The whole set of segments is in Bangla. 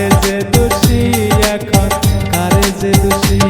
কারে যে দোষী, এখন কারে যে দোষী।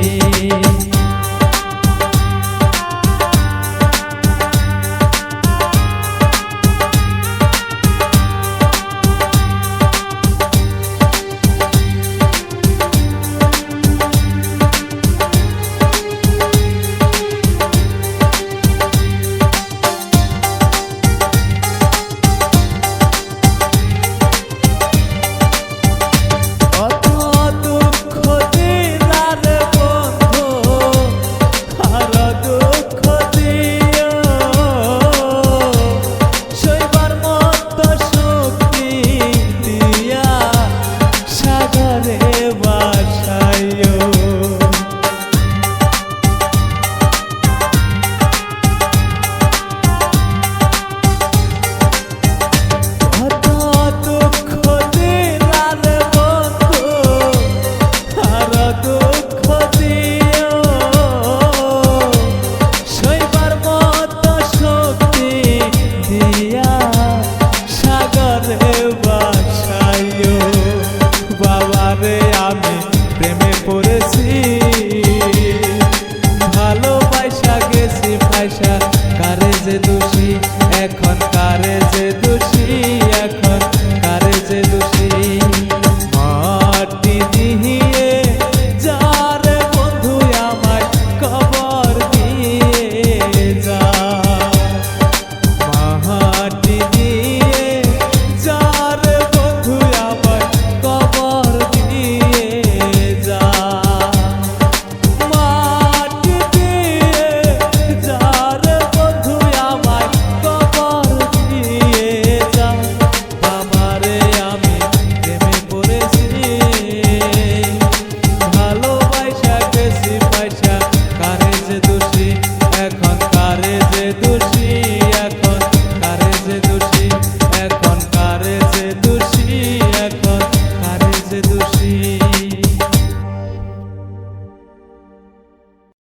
বাবারে আমি প্রেমে পড়েছি, ভালোবাসা গেছি পয়সা, কারে যে দোষী, এখন কারে যে দোষী, এখন কারে যে দোষী। মাটি দিয়ে যার বন্ধু আমায় কবর দিয়ে যা, মাটি দিয়ে যার বন্ধু আমায় কবর দিয়ে যা, মাটি দিয়ে যার বন্ধু আমায় কবর দিয়ে যা। বাবারে আমি প্রেমে পড়েছি, ভালোবাসা গেছি পয়সা, কারে যে দোষী, এখন কারে যে দোষী।